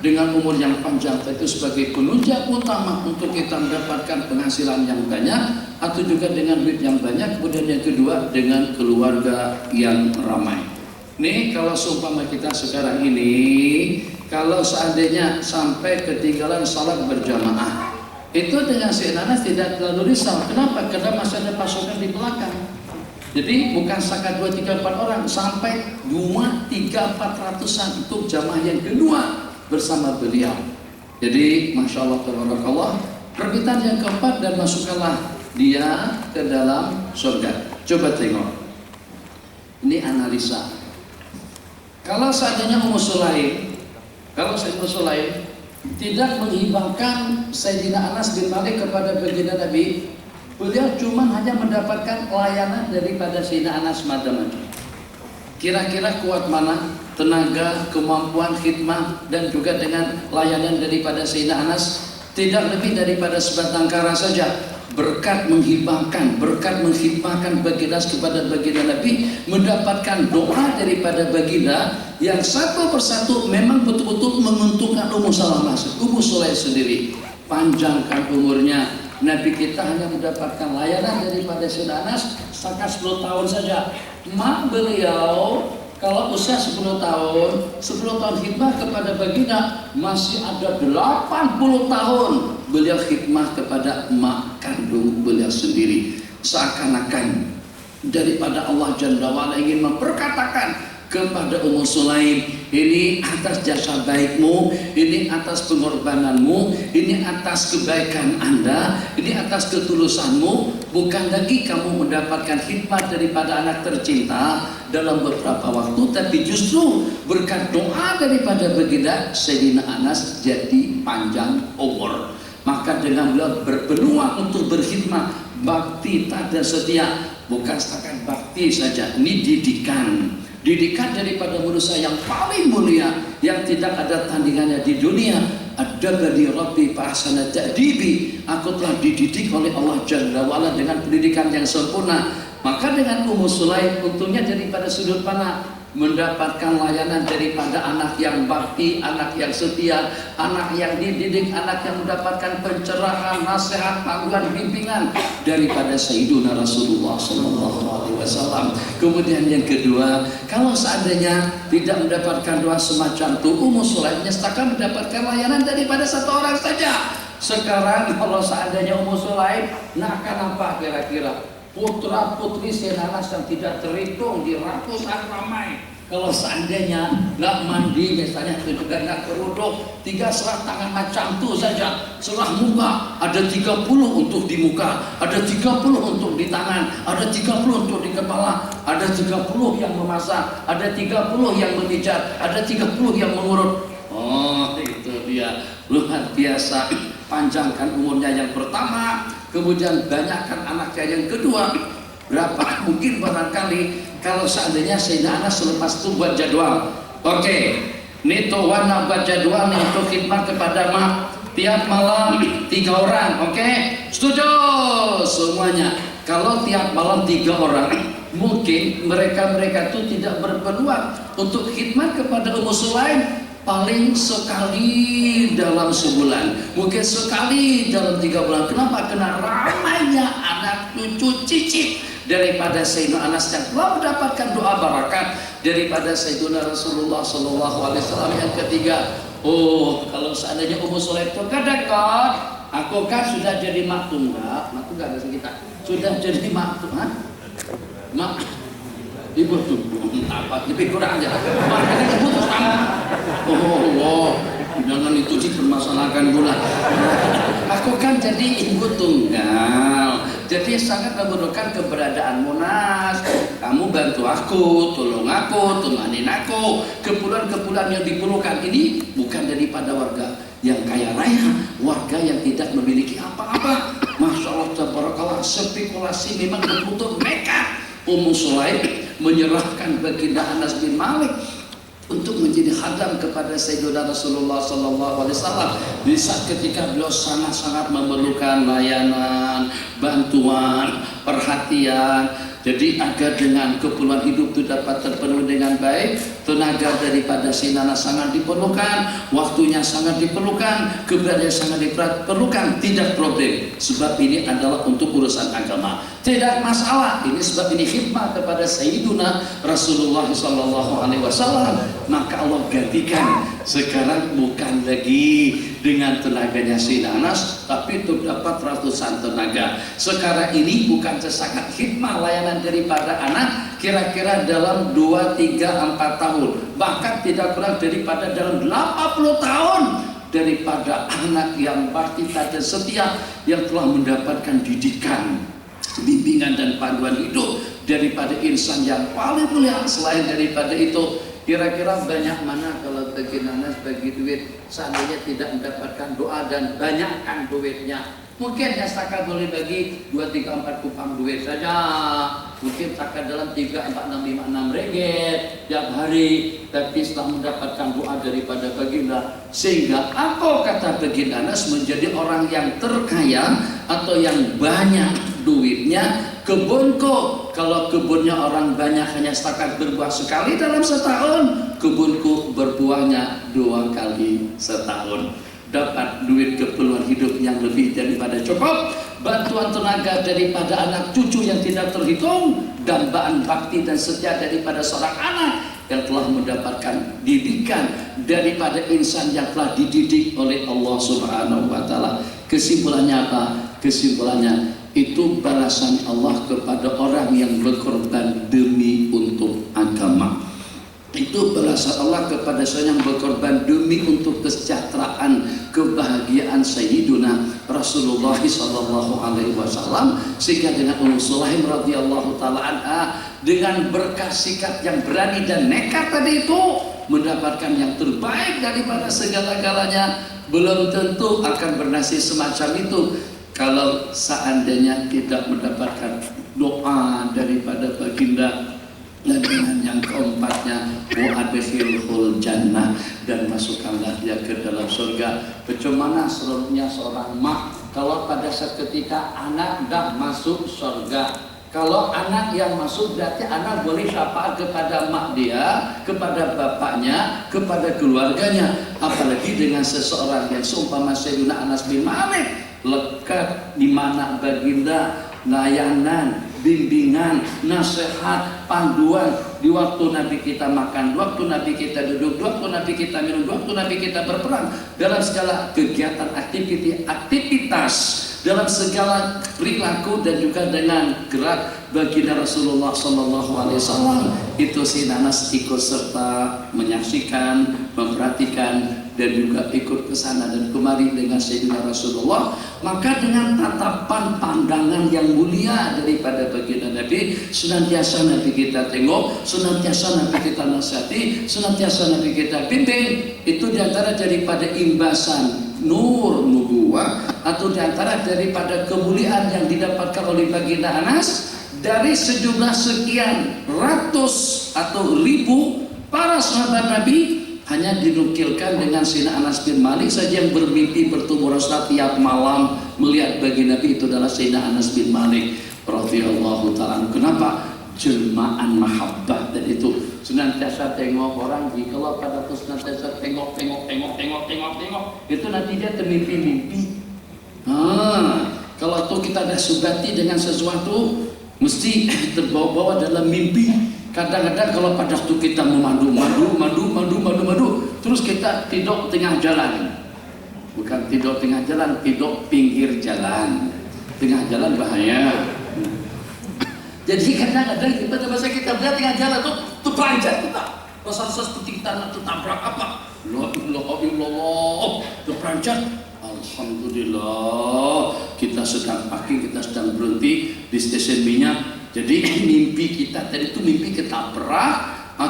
dengan umur yang panjang itu sebagai penunjang utama untuk kita mendapatkan penghasilan yang banyak, atau juga dengan duit yang banyak. Kemudian yang kedua, dengan keluarga yang ramai. Nih kalau seumpama kita sekarang ini, kalau seandainya sampai ketinggalan salat berjamaah, itu dengan Sayyidina Anas tidak terlalu risau. Kenapa? Karena masih ada pasukan di belakang. Jadi bukan setakat 2, 3, 4 orang, sampai 2, 3, 400-an untuk jamaah yang kedua bersama beliau. Jadi Masya Allah, tabarakallah. Permintaan yang keempat, dan masukkanlah dia ke dalam surga. Coba tengok, ini analisa. Kalau seandainya Ummu Sulaim, tidak menghibahkan Sayyidina Anas bin Malik kepada baginda Nabi, beliau cuma hanya mendapatkan layanan daripada Sayyidina Anas macam-macam. Kira-kira kuat mana tenaga, kemampuan, khidmah, dan juga dengan layanan daripada Sayyidina Anas? Tidak lebih daripada sebatang kara saja. Berkat menghibahkan, berkat menghidmahkan baginda kepada baginda Nabi, mendapatkan doa daripada baginda yang satu persatu memang betul-betul menguntungkan Ummu Salamah, Ummu Sulaim sendiri. Panjangkan umurnya. Nabi kita hanya mendapatkan layanan daripada Sayyidina Anas setakat 10 tahun saja. Mak beliau kalau usia 10 tahun khidmah kepada baginda, masih ada 80 tahun beliau khidmah kepada emak kandung beliau sendiri. Seakan-akan daripada Allah Jalla wa'ala ingin memperkatakan kepada Ummu Sulaim, ini atas jasa baikmu, ini atas pengorbananmu, ini atas kebaikan Anda, ini atas ketulusanmu. Bukan lagi kamu mendapatkan khidmat daripada anak tercinta dalam beberapa waktu, tapi justru berkat doa daripada baginda Sayyidina Anas jadi panjang umur. Maka dengan beliau berpeluang untuk berkhidmat, bakti, dan setia. Bukan setakat bakti saja, ini didikan daripada manusia yang paling mulia, yang tidak ada tandingannya di dunia. Adabani Rabbi fa ahsana ta'dibi, aku telah dididik oleh Allah Jalla wa'ala dengan pendidikan yang sempurna. Maka dengan Ummu Sulaim, untungnya daripada sudut mana mendapatkan layanan daripada anak yang bakti, anak yang setia, anak yang dididik, anak yang mendapatkan pencerahan, nasihat, panduan, bimbingan daripada Sayyiduna Rasulullah SAW. Kemudian yang kedua, kalau seandainya tidak mendapatkan doa semacam itu, Ummu Sulaim setakat mendapatkan layanan daripada satu orang saja. Sekarang kalau seandainya Ummu Sulaim, nah akan apa kira-kira? Putra putri Sayyidina Anas yang tidak terhitung di ratusan ramai. Kalau seandainya nggak mandi misalnya, itu juga nggak kerudung, 3 serat tangan macam itu saja. Setelah muka ada 30 untuk di muka, ada 30 untuk di tangan, ada 30 untuk di kepala, ada 30 yang memasak, ada 30 yang memijat, ada 30 yang mengurut. Oh, itu dia, luar biasa. Panjangkan umurnya yang pertama, kemudian banyakkan anaknya yang kedua. Berapa? Mungkin barangkali kalau seandainya Sayyidina Anas selepas itu buat jadwal. Oke, ini tuh warna buat jadwal nih untuk khidmat kepada mak tiap malam 3 orang. Oke, setuju semuanya. Kalau tiap malam 3 orang, mungkin mereka itu tidak berpeluang untuk khidmat kepada Ummu Sulaim. Paling sekali dalam sebulan, mungkin sekali dalam 3 bulan. Kenapa? Karena ramainya anak cucu cicit daripada Sayyidina Anas yang telah mendapatkan doa barakat daripada Sayyidina Rasulullah SAW. Yang ketiga, oh kalau seandainya Ummu Sulaim itu kadang-kadang, aku kan sudah jadi mak tunggal ada kita, sudah jadi mak tunggal, mak ibu tuh apa lebih kurang aja makanya ibu tuh sama. Oh jangan itu dipermasalahkan pula. Aku kan jadi ibu tunggal, jadi sangat memerlukan keberadaan Monas. Kamu bantu aku, tolong aku, temanin aku. Keperluan-keperluan yang diperlukan ini bukan daripada warga yang kaya raya, warga yang tidak memiliki apa-apa. Masya Allah, tabarakallah, spekulasi memang betul-betul nekat. Ummu Sulaim menyerahkan baginda Anas bin Malik untuk menjadi khadam kepada Sayyidina Rasulullah SAW di saat ketika beliau sangat-sangat memerlukan layanan, bantuan, perhatian. Jadi agar dengan keperluan hidup itu dapat terpenuhi dengan baik, tenaga daripada Sayyidina Anas sangat diperlukan, waktunya waktunya sangat diperlukan, keberadaannya sangat diperlukan, tidak problem. Sebab ini adalah untuk urusan agama. Tidak masalah. Ini sebab ini khidmah kepada Sayyiduna Rasulullah SAW. Maka Allah gantikan. Sekarang bukan lagi dengan tenaganya Sayyidina Anas, tapi terdapat ratusan tenaga. Sekarang ini bukan sesakat khidmah layanan daripada anak, kira-kira dalam 2, 3, 4 tahun, bahkan tidak kurang daripada dalam 80 tahun daripada anak yang bakti dan setia, yang telah mendapatkan didikan, bimbingan dan panduan hidup daripada insan yang paling mulia. Selain daripada itu, kira-kira banyak mana kalau bagi Anas bagi duit, seandainya tidak mendapatkan doa dan banyakkan duitnya. Mungkin ya setakat boleh bagi 2, 3, 4 kupang duit saja. Mungkin setakat dalam 3, 4, 6, 5, 6 ringgit tiap hari. Tapi setelah mendapatkan doa daripada baginda, sehingga apa kata baginda Anas menjadi orang yang terkaya atau yang banyak duitnya. Kebunku, kalau kebunnya orang banyak hanya setakat berbuah sekali dalam setahun, kebunku berbuahnya 2 kali setahun. Dapat duit keperluan hidup yang lebih daripada cukup, bantuan tenaga daripada anak cucu yang tidak terhitung, dambaan bakti dan setia daripada seorang anak yang telah mendapatkan didikan daripada insan yang telah dididik oleh Allah Subhanahu wa Ta'ala. Kesimpulannya apa? Kesimpulannya itu balasan Allah kepada orang yang berkorban demi untuk agama. Itu balasan Allah kepada saya yang berkorban demi untuk kesejahteraan, kebahagiaan Sayyiduna Rasulullah SAW. Sehingga dengan Ummu Sulaim radhiyallahu taala anha, dengan berkah sikap yang berani dan nekat tadi itu, mendapatkan yang terbaik daripada segala-galanya. Belum tentu akan bernasib semacam itu kalau seandainya tidak mendapatkan doa daripada baginda. Dan dengan yang keempatnya, wa'adkhilhul jannah, dan masukkanlah dia ke dalam surga. Bagaimana seluruhnya seorang mak kalau pada saat ketika anak dah masuk surga? Kalau anak yang masuk berarti anak boleh syafaat kepada mak dia, kepada bapaknya, kepada keluarganya. Apalagi dengan seseorang yang seumpama Sayyidina Anas bin Malik, lekat di mana baginda layanan, bimbingan, nasihat, panduan di waktu Nabi kita makan, di waktu Nabi kita duduk, di waktu Nabi kita minum, di waktu Nabi kita berperang, dalam segala kegiatan aktivitas, dalam segala perilaku dan juga dengan gerak baginda Rasulullah SAW. Itu si Anas ikut serta menyaksikan, memperhatikan, dan juga ikut ke sana dan kemari dengan Sayyidina Rasulullah. Maka dengan tatapan pandangan yang mulia daripada baginda Nabi, senantiasa Nabi kita tengok, senantiasa Nabi kita nasihati, senantiasa Nabi kita bimbing. Itu diantara daripada imbasan nur nubuwah, atau diantara daripada kemuliaan yang didapatkan oleh baginda Anas dari sejumlah sekian ratus atau ribu para sahabat Nabi. Hanya dinukilkan dengan Sayyidina Anas bin Malik saja yang bermimpi bertemu Rasulullah tiap malam melihat baginda Nabi, itu adalah Sayyidina Anas bin Malik radhiyallahu ta'ala. Kenapa? Jelmaan mahabbah, dan itu senantiasa tengok orang. Jikalau pada terus senantiasa tengok, itu nanti dia termimpi-mimpi. Kalau tuh kita ada subati dengan sesuatu, mesti terbawa-bawa dalam mimpi. Kadang-kadang kalau pada waktu kita memadu, terus kita tidur tengah jalan. Bukan tidur tengah jalan, tidur pinggir jalan. Tengah jalan bahaya. Jadi kadang-kadang kita masa kita berada tengah jalan tuh pelanjat kita. Rasa-rasa seperti kita nak tabrak apa? La ilaha illallah. Tuh pelanjat. Alhamdulillah, kita sedang parking, kita sedang berhenti di stasiun minyak. Jadi mimpi kita tadi itu mimpi ketabrak,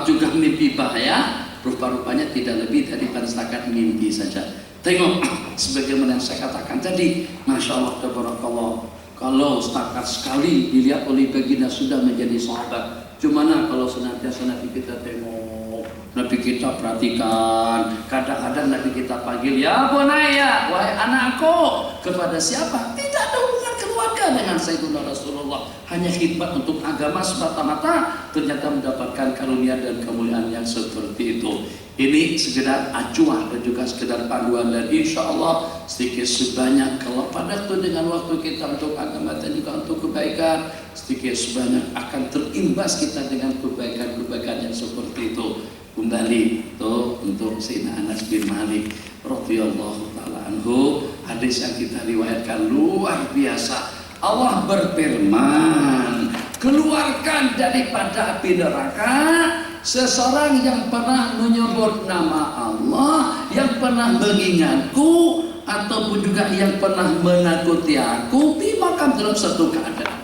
juga mimpi bahaya. Rupa-rupanya tidak lebih daripada setakat mimpi saja. Tengok, sebagaimana yang saya katakan tadi, Masya Allah, tabarakallah. Kalau setakat sekali dilihat oleh baginda sudah menjadi sahabat. Cumana kalau senantiasa Nabi kita tengok, Nabi kita perhatikan, kadang-kadang Nabi kita panggil, ya bunaya, wahai anakku. Kepada siapa? Tidak ada hubungan keluarga. keluarga dengan Sayyidina Rasulullah, hanya khidmat untuk agama semata-mata, ternyata mendapatkan karunia dan kemuliaan yang seperti itu. Ini sekedar acuan dan juga sekedar panduan, dan insya Allah sedikit sebanyak kalau pada itu dengan waktu kita untuk agama dan juga untuk kebaikan, sedikit sebanyak akan terimbas kita dengan kebaikan-kebaikan yang seperti itu. Kembali tuh untuk Sayyidina Anas bin Malik radhiyallahu taala anhu, hadis yang kita riwayatkan luar biasa. Allah berfirman, keluarkan daripada api neraka seseorang yang pernah menyebut nama Allah, yang pernah mengingatku, ataupun juga yang pernah menakuti aku, bimakam dalam satu keadaan.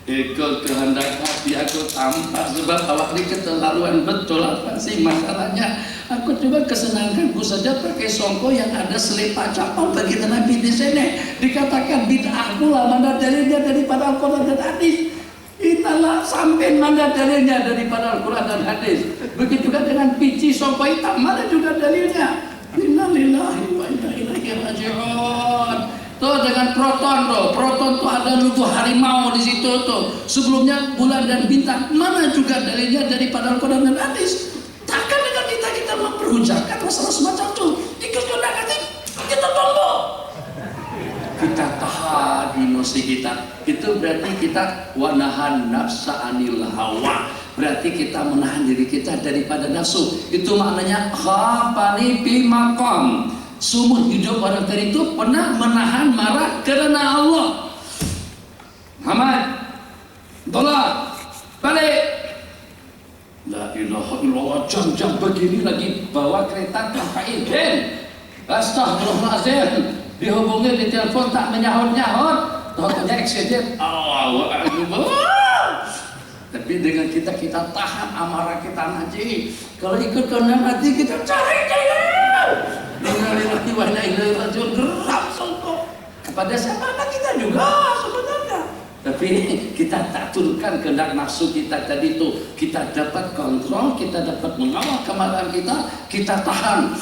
Ikut kehendak hati aku tampak, sebab awak ini keterlaluan betul. Apa sih masalahnya? Aku coba kesenanganku saja pakai songko yang ada selipat capal bagi Nabi di sini. Dikatakan bid'ah pula, mana dalilnya daripada Al-Quran dan hadis. Inilah sampai mana dalilnya daripada Al-Quran dan hadis. Begitu juga dengan biji songko hitam, mana juga dalilnya. Innalillahi wa inna ilaihi raji'un. Tuh dengan proton tuh, proton tuh ada lugu harimau di situ tuh. Sebelumnya bulan dan bintang, mana juga dalilnya daripada Al-Quran dan hadis. Takkan dengan kita memperhujatkan masalah semacam itu. Dikenakan hati, kita tombol. Kita tahan emosi kita. Itu berarti kita wanahan nafsa anil hawa. Berarti kita menahan diri kita daripada nafsu. Itu maknanya khafani bi maqam. Seumur hidup orang tadi itu pernah menahan marah karena Allah. Muhammad, tolak, balik. La ilaha illallah, jam-jam begini lagi bawa kereta tanpa izin. Astagfirullahaladzim, dihubungi di telepon tak menyahut-nyahut, tahu-tahunya eksiden. Allahu Akbar. Tapi dengan kita tahan amarah kita nanti. Kalau ikut kehendak hati kita cari. Innalillahi wa inna ilaihi raji'un, geram songkok kepada siapa kita juga sebenarnya. Tapi kita tak turunkan kehendak nafsu kita tadi itu. Kita dapat kontrol, kita dapat mengawal kemarahan kita tahan.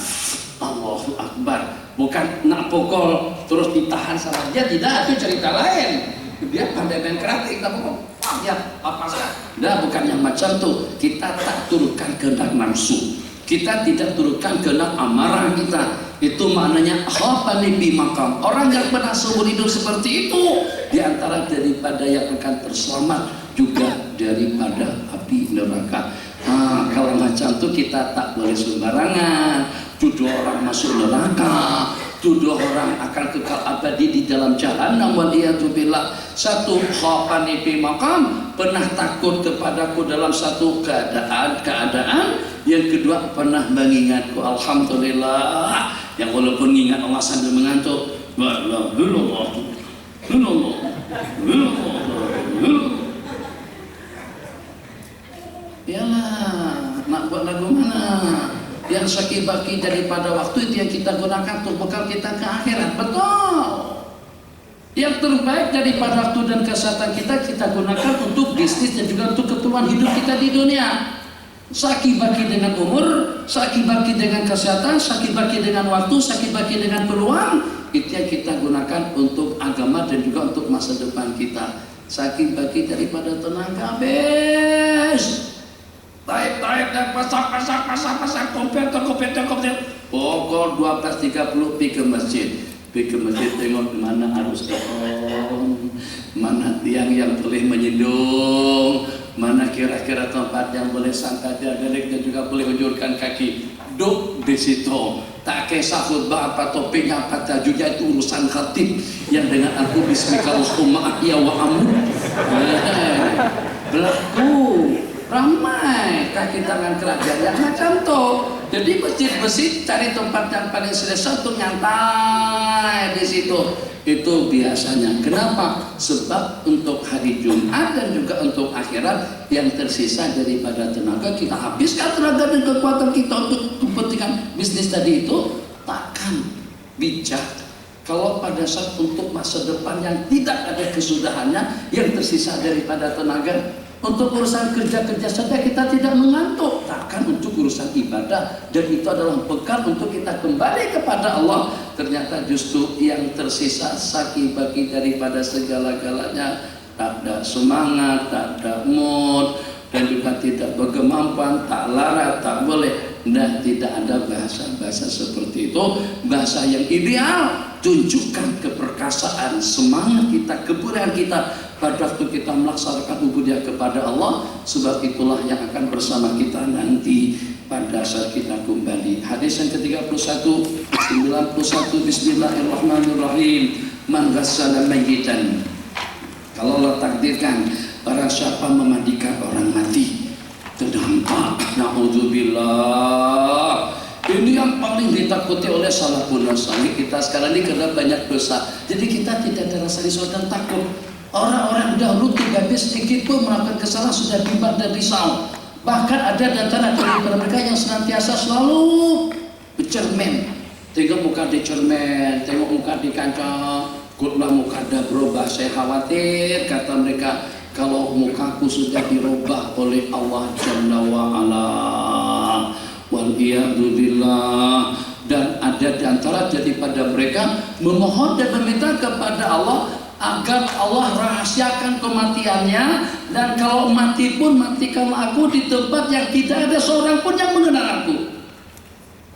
Allahu Akbar. Bukan nak pukul terus ditahan sama dia, tidak, itu cerita lain. Dia pandai main kreatif, kita pukul, ya apa sih? Nah, bukan yang macam tuh. Kita tak turunkan kehendak nafsu. Kita tidak turunkan kehendak amarah kita. Itu maknanya khafani bi maqam. Orang yang pernah seumur hidup seperti itu, di antara daripada yang akan terselamat juga daripada api neraka. Nah, kalau macam itu kita tak boleh sembarangan tuduh orang masuk neraka, tuduh orang akan kekal abadi di dalam jahanam. Waliyatubillah. Satu, khafani bi maqam, pernah takut kepadaku dalam satu keadaan. Yang kedua, pernah mengingatku. Alhamdulillah. Yang walaupun ingat Allah sambil mengantuk. Yalah, nak buat lagu mana? Yang syaki-baki daripada waktu itu yang kita gunakan untuk bekal kita ke akhirat. Betul. Yang terbaik daripada waktu dan kesehatan kita gunakan untuk bisnis dan juga untuk keperluan hidup kita di dunia. Saki-baki dengan umur, saki-baki dengan kesehatan, saki-baki dengan waktu, saki-baki dengan peluang, itu yang kita gunakan untuk agama dan juga untuk masa depan kita. Saki-baki daripada tenaga habis. Taib dan pasang komputer. Pukul 12.30 pergi ke masjid. Tengok mana arus on, mana tiang yang boleh menyindung, mana kira-kira tempat yang boleh santai diadelik dan juga boleh menjulurkan kaki. Duduk di situ. Tak kisah khutbah apa topiknya apa tajuknya, itu urusan khatib yang dengan aku bismillahirrahmanirrahim ahya wa amut. Berlaku ramai kaki tangan kerajaan yang macam tu. Jadi masjid-masjid cari tempat yang paling selesa untuk nyantai di situ. Itu biasanya. Kenapa? Sebab untuk hari Jumat dan juga untuk akhirat yang tersisa daripada tenaga kita habiskan tenaga dan kekuatan kita untuk kepentingan bisnis tadi itu, takkan bijak kalau pada saat untuk masa depan yang tidak ada kesudahannya yang tersisa daripada tenaga Untuk urusan kerja-kerja saja kita tidak mengantuk, takkan untuk urusan ibadah, dan itu adalah bekal untuk kita kembali kepada Allah. Ternyata justru yang tersisa sakit bagi daripada segala-galanya, tak ada semangat, tak ada mood, dan juga tidak berkemampuan, tak lara, tak boleh. Nah, tidak ada bahasa-bahasa seperti itu. Bahasa yang ideal, tunjukkan keperkasaan, semangat kita, keberanian kita pada waktu kita melaksanakan ubudiyah kepada Allah. Sebab itulah yang akan bersama kita nanti pada saat kita kembali. Hadis yang ke-31 91, Bismillahirrahmanirrahim. Man ghassala mayyitan, kalau Allah takdirkan barang siapa memandikan orang mati, terdampak, naudzubillah. Ini yang paling ditakuti oleh salafun salih kita sekarang ini, karena banyak dosa. Jadi kita tidak ada rasa risau dan takut. Orang-orang dahulu tidak habis sedikit pun melakukan kesalahan sudah bimbang dan risau. Bahkan ada di antara mereka yang senantiasa selalu bercermin. Tengok muka di cermin, tengok muka di kaca, kutlah muka dah berubah. Saya khawatir, kata mereka, kalau mukaku sudah dirubah oleh Allah Jalla wa'ala, waliyahzubillah. Dan ada di antara daripada mereka memohon dan meminta kepada Allah agar Allah rahasiakan kematiannya, dan kalau mati pun matikanlah aku di tempat yang tidak ada seorang pun yang mengenal aku.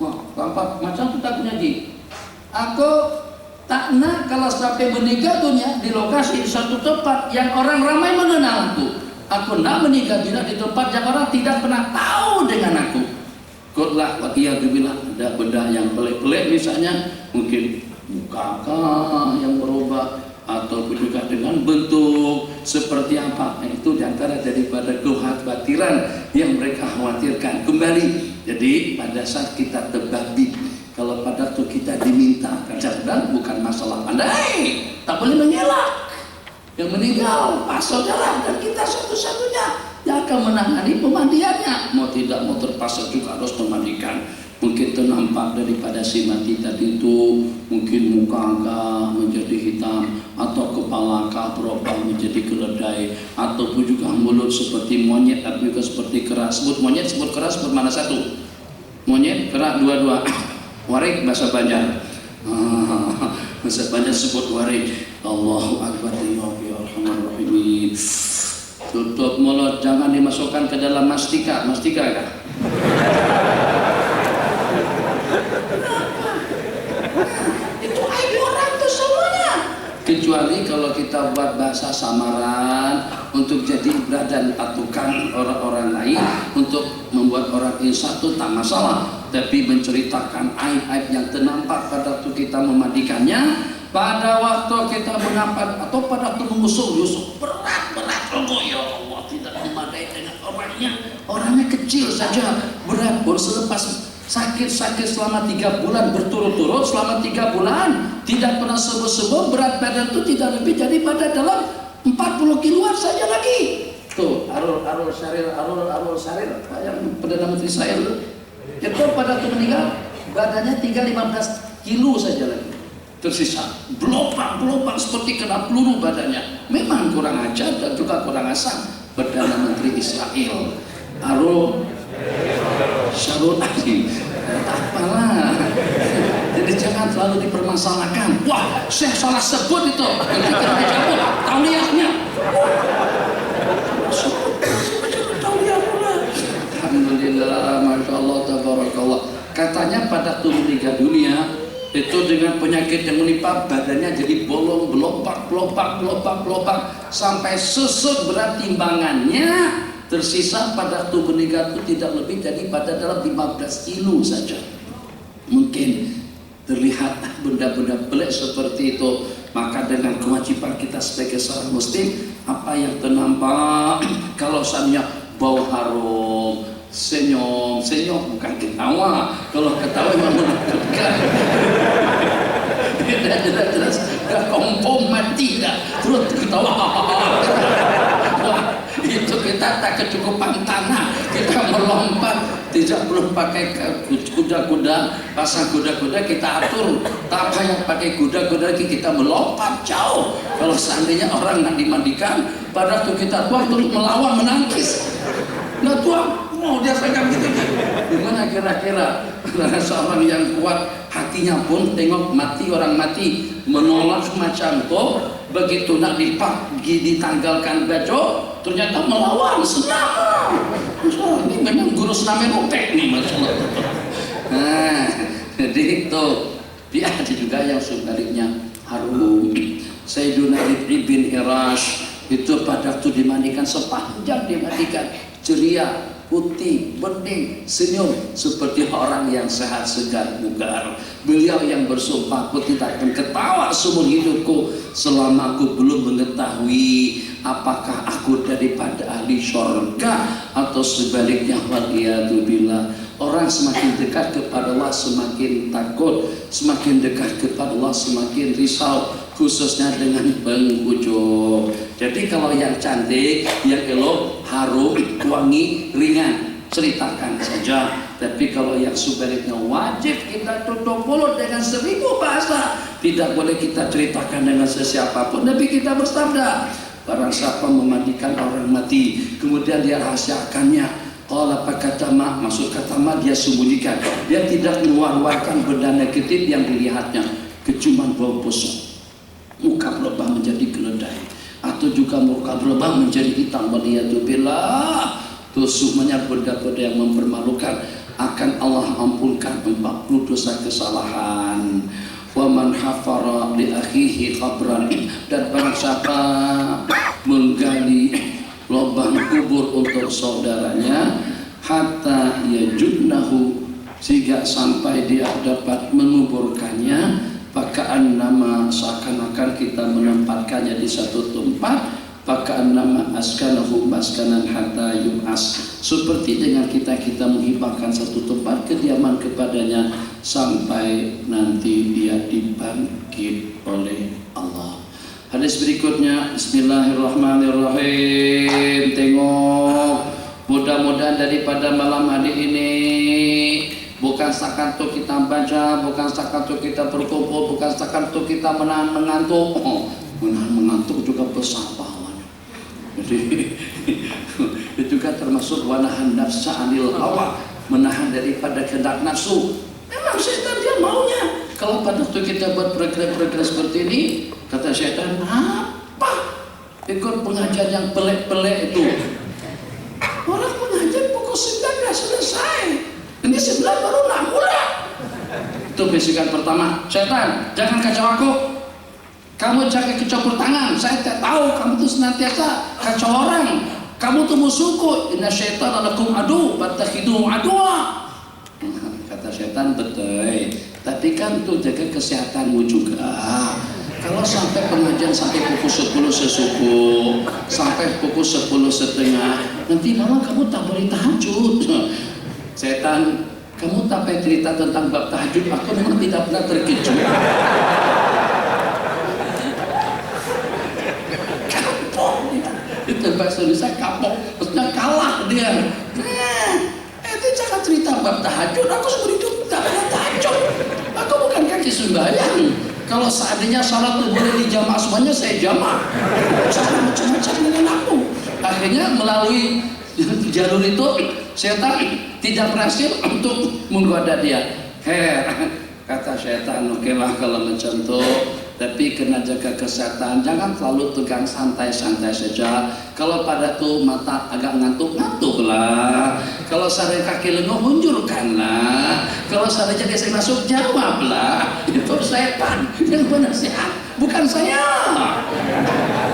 Wah, tampak macam kita punya di. Aku tak nak kalau sampai meninggal dunia di lokasi di satu tempat yang orang ramai mengenal aku. Aku nak meninggal dunia di tempat yang orang tidak pernah tahu dengan aku. Kutlah wakiyahzubillah, ada benda yang pelik-pelik, misalnya mungkin muka yang berubah, atau juga dengan bentuk seperti apa. Itu diantara daripada kekhawatiran yang mereka khawatirkan. Kembali, jadi pada saat kita terbabit, kalau pada waktu kita diminta kadang bukan masalah pandai, tak boleh mengelak. Yang meninggal pas saudara, dan kita satu-satunya yang akan menangani pemandiannya. Mau tidak mau terpaksa juga harus memandikan. Mungkin ternampak daripada si mati tadi itu, mungkin muka agak menjadi hitam, atau kepala agak berubah menjadi keledai, ataupun juga mulut seperti monyet, atau juga seperti keras. Sebut monyet, sebut keras, bermana satu? Monyet, kerak, dua-dua. Warik bahasa Banjar. Bahasa Banjar sebut warik. Allahu Akbar, Bismillahirrahmanirrahim. Tutup mulut, jangan dimasukkan ke dalam mastika. Mastika kan? Itu aib orang tuh semuanya. Kecuali kalau kita buat bahasa samaran untuk jadi ibrat dan patukan orang-orang lain, untuk membuat orang insya itu tak masalah. Tapi menceritakan aib-aib yang ternampak pada waktu kita memandikannya, pada waktu kita menampak atau pada waktu mengusung-usung berat-berat, oh ya Allah, tidak memadai dengan orangnya kecil saja, berat. Baru selepas sakit-sakit selama 3 bulan berturut-turut, selama 3 bulan tidak pernah sembuh-sembuh, berat badan itu tidak lebih daripada dalam 40 kiloan saja lagi. Tuh Arul Sarir yang Perdana Menteri saya itu pada waktu meninggal badannya tinggal 15 kilo saja lagi, tersisa belopak seperti kena peluru badannya. Memang kurang ajar dan juga kurang asam. Perdana Menteri Israel Arul Syarul Ali, apalah. Jadi jangan terlalu dipermasalahkan. Wah, saya salah sebut itu. Nanti kita dicabut tauliyahnya. Alhamdulillah, masya Allah, tabarakallah. Katanya pada waktu meninggal dunia itu dengan penyakit yang menimpa badannya jadi bolong, belopak sampai susut berat timbangannya. Tersisa pada waktu meninggal itu tidak lebih daripada dalam 15 kilo saja. Mungkin terlihat benda-benda pelik seperti itu. Maka dengan kewajiban kita sebagai seorang muslim, apa yang ternampak, kalau misalnya bau harum, senyum bukan ketawa. Kalau ketawa memang menakutkan. Jelas dah kompom mati dah, terus ketawa. Itu kita tak kecukupan tanah, kita melompat, tidak perlu pakai kuda-kuda, pasang kuda-kuda kita atur, tak payah pakai kuda-kuda lagi, kita melompat jauh. Kalau seandainya orang nak dimandikan, Pada waktu kita tua untuk melawan, menangkis. Nah tua, mau dia pegang gitu. Gimana kira-kira? Karena seorang yang kuat hatinya pun tengok mati, orang mati menolak macam itu. Begitu nak ditanggalkan baju, ternyata melawan, senang. Ini memang guru senam ropek nih masalah. Nah, jadi itu dia ada juga yang sebaliknya harum. Sayyiduna Ibn bin Hirash itu pada waktu dimandikan sepanjang dimandikan ceria, putih, bening, senyum seperti orang yang sehat, segar, bugar. Beliau yang bersumpah, aku tidak akan ketawa seumur hidupku selama aku belum mengetahui apakah aku daripada ahli syurga atau sebaliknya. Waliyadzubillah. Orang semakin dekat kepada Allah semakin takut, semakin dekat kepada Allah semakin risau, khususnya dengan penghujung. Jadi kalau yang cantik, yang elok, harum, wangi, ringan, ceritakan saja. Tapi kalau yang sebaliknya wajib kita tutup mulut dengan 1000 bahasa. Tidak boleh kita ceritakan dengan sesiapapun. Nabi kita bersabda, barang siapa memandikan orang mati kemudian dia rahasiakannya, kalau kata mak, maksud kata mak dia sembunyikan, dia tidak mengeluarkan benda negatif yang dilihatnya, kecuman bau busuk, muka berubah menjadi keledai, atau juga muka berubah menjadi hitam. Waliyadzubillah. Itu semuanya benda-benda yang mempermalukan. Akan Allah ampunkan 40 dosa kesalahan. Wa man hafara li akhihi qabran, dan barang siapa menggali lubang kubur untuk saudaranya, hatta yajunnahu, sehingga sampai dia dapat menguburkannya, pakaan nama seakan-akan kita menempatkannya di satu tempat, pakaan nama askanahu maskanan hatta yub'as, seperti dengan kita menghibahkan satu tempat kediaman kepadanya sampai nanti dia dibangkit oleh Allah. Hadis berikutnya, bismillahirrahmanirrahim. Tengok, mudah-mudahan daripada malam hari ini bukan setakat kita baca, bukan setakat kita berkumpul, bukan setakat kita menahan mengantuk. Menahan mengantuk juga besar pahalanya. Jadi itu juga termasuk wanahan nafsa anil hawa, menahan daripada kehendak nafsu. Memang setan dia maunya. Kalau pada waktu kita buat program-program seperti ini, kata setan, apa? Ikut pengajian yang pelik-pelik itu. Orang pengajian pukul 9 sudah selesai. Ini 9 baru nak mulai. Itu bisikan pertama. Setan, jangan kacau aku. Kamu jangan kecampur tangan. Saya tak tahu kamu tuh senantiasa kacau orang. Kamu tuh musuhku. Inna syaitan lakum adu, fattakhidhuhu aduwa. Kata setan, betul. Tapi kan tuh jaga kesehatanmu juga. Kalau sampai pengajian sampai pukul 10 sesubuh, sampai pukul 10 setengah, nanti malam kamu tak boleh tahajud. Setan, kamu tak payah cerita tentang bab tahajud, aku memang tidak pernah terkejut. Kapok dia. Itu bahasa Indonesia kapok, maksudnya kalah dia. Itu jangan cerita bab tahajud, aku seumur hidup tak pernah tahajud. Aku bukan kaki sembahyang. Kalau seandainya salat itu boleh dijamaah semuanya, saya jamaah. Jangan macam-macam dengan aku. Akhirnya melalui jalur itu setan tidak berhasil untuk menggoda dia. Kata setan, oke lah kalau macam itu, tapi kena jaga kesehatan, jangan terlalu tegang, santai-santai saja. Kalau pada tuh mata agak ngantuk-ngantuk lah. Kalau sadar kaki lenguh, munjurkanlah. Kalau sadar jadi saya masuk, jawablah. Itu setan yang bernasihat, bukan saya.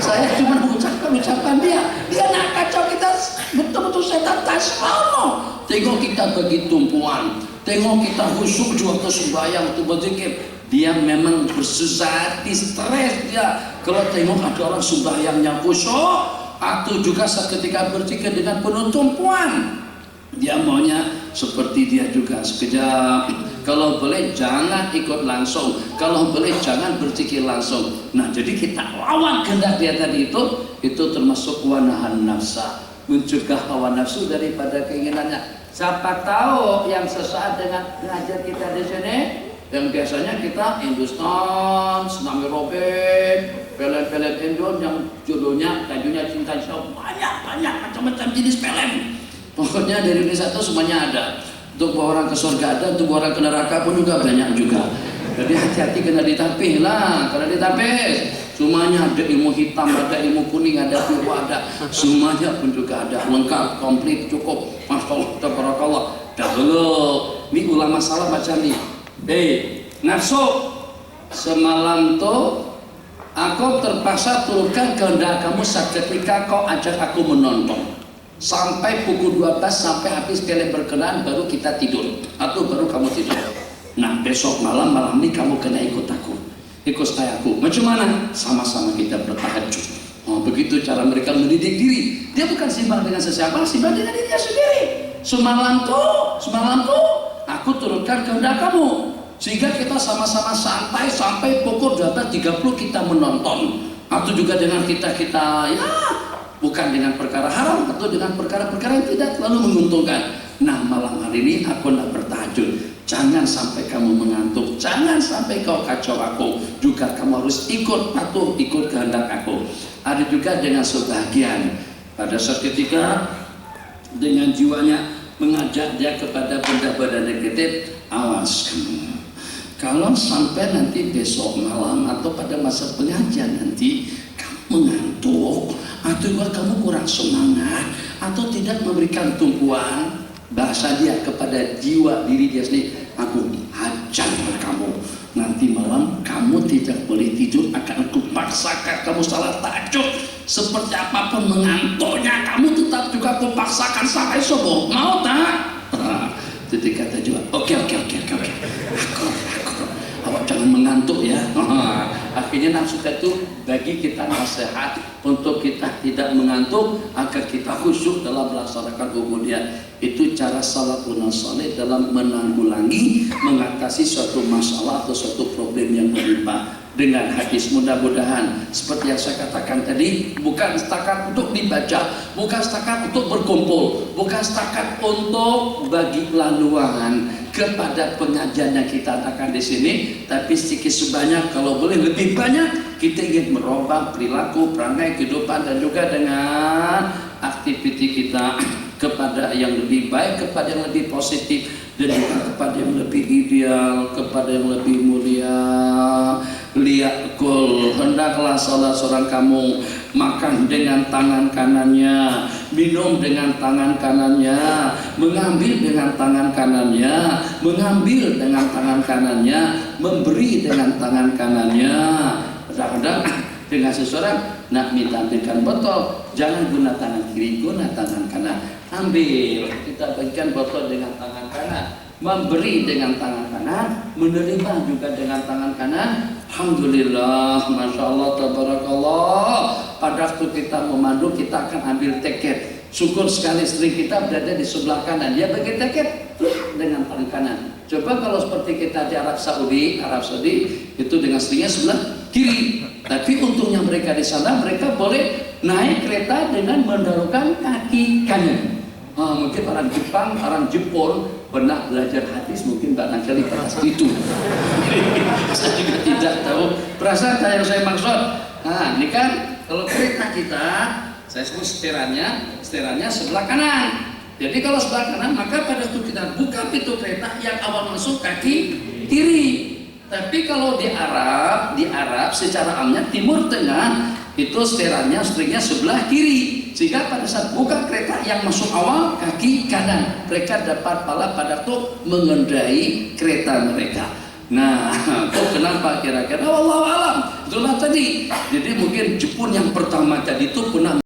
Saya cuma mengucapkan ucapan dia. Dia nak kacau kita, betul-betul setan tasawuf. Tengok kita bagi tumpuan, tengok kita khusyuk juga kesembahyang untuk berzikir. Dia memang bersusah hati, stres dia. Kalau tengok ada orang sembahyangnya khusyuk, atau juga seketika berzikir dengan penuh tumpuan, dia maunya seperti dia juga sekejap. Kalau boleh jangan ikut langsung, kalau boleh jangan berzikir langsung. Nah, jadi kita lawan kehendak dia tadi itu termasuk wanahan nafsa, mencegah hawa nafsu daripada keinginannya. Siapa tahu yang sesaat dengan pengajar kita di sini Yang biasanya kita Hindustan, Tsunami Robin, pelet-pelet Indon yang judulnya tajunya cinta Islam, banyak macam-macam jenis pelet. Pokoknya dari Indonesia itu semuanya ada. Untuk bawa orang ke surga ada, untuk bawa orang ke neraka pun juga banyak juga. Jadi hati-hati kena ditapih lah, kena ditapih. Semuanya ada, ilmu hitam ada, ilmu kuning ada, biru ada, semuanya pun juga ada, lengkap, komplit, cukup. Masya Allah, tabarakallah. Dahulu, ini ulama salah macam ni. Nafsu, semalam tuh aku terpaksa turunkan kehendak kamu seketika kau ajak aku menonton. Sampai pukul 12 sampai habis kalian berkenan baru kita tidur atau baru kamu tidur. Nah besok malam ini kamu kena ikut aku, ikut aku. Macam mana? Sama-sama kita bertahajud. Oh, begitu cara mereka mendidik diri. Dia bukan simbang dengan sesiapa, simbang dengan dirinya sendiri. Semalam tuh aku turunkan kehendak kamu sehingga kita sama-sama santai sampai pukul 12.30 kita menonton. Atau juga dengan kita ya bukan dengan perkara haram atau dengan perkara-perkara yang tidak terlalu menguntungkan. Nah malam hari ini aku nak bertahajud. Jangan sampai kamu mengantuk, jangan sampai kau kacau aku. Juga kamu harus ikut patuh, ikut kehendak aku. Ada juga dengan sebagian pada saat ketika dengan jiwanya mengajak dia kepada benda-benda negatif. Awas kamu, kalau sampai nanti besok malam atau pada masa pengajian nanti kamu mengantuk atau kamu kurang semangat atau tidak memberikan tumpuan, bahasa dia kepada jiwa diri dia sendiri, aku hajar kamu nanti malam kamu tidak boleh tidur, akan aku paksakan kamu salat tahajud seperti apapun mengantuknya kamu tetap juga aku paksakan sampai subuh, mau tak? Jadi kata jiwa, oke, aku awak jangan mengantuk ya. Akhirnya nafsu itu bagi kita nasihat untuk kita tidak mengantuk agar kita khusyuk dalam melaksanakan ubudiyah. Itu cara salafun saleh dalam menanggulangi, mengatasi suatu masalah atau suatu problem yang menimpa. Dengan hadis mudah-mudahan seperti yang saya katakan tadi, bukan setakat untuk dibaca, bukan setakat untuk berkumpul, bukan setakat untuk bagi laluan kepada pengajian yang kita adakan di sini, tapi sedikit sebanyak kalau boleh lebih banyak kita ingin merubah perilaku, perangai, kehidupan dan juga dengan aktiviti kita kepada yang lebih baik, kepada yang lebih positif dan juga kepada yang lebih ideal, kepada yang lebih mulia. Liyakul, hendaklah salah seorang kamu makan dengan tangan kanannya, minum dengan tangan kanannya, mengambil dengan tangan kanannya, mengambil dengan tangan kanannya, memberi dengan tangan kanannya. Kadang-kadang dengan seseorang nak minta ambilkan botol, jangan guna tangan kiri, guna tangan kanan. Ambil, kita bagikan botol dengan tangan kanan, memberi dengan tangan kanan, menerima juga dengan tangan kanan. Alhamdulillah, Masya Allah, Tabarakallah. Pada waktu kita memandu, kita akan ambil teket. Syukur sekali istri kita berada di sebelah kanan, dia bagi teket dengan tangan kanan. Coba kalau seperti kita di Arab Saudi itu dengan istrinya sebelah kiri. Tapi untungnya mereka di sana, mereka boleh naik kereta dengan mendahulukan kaki kanan. Mungkin orang Jepang, orang Jepun pernah belajar hadis, mungkin barangkali atas itu. Saya juga tidak tahu. Perasaan yang saya maksud. Nah, ini kan kalau kereta kita, saya sebut seterannya sebelah kanan. Jadi kalau sebelah kanan, maka pada waktu kita buka pintu kereta yang awal masuk kaki kiri. Tapi kalau di Arab secara amnya timur tengah itu seterannya sebelah kiri. Sehingga pada saat buka kereta yang masuk awal kaki kanan, mereka dapat pala pada tuh mengendai kereta mereka. Nah, itu kenapa kira-kira? Wallahu alam. Itulah tadi. Jadi mungkin Jepun yang pertama tadi itu pernah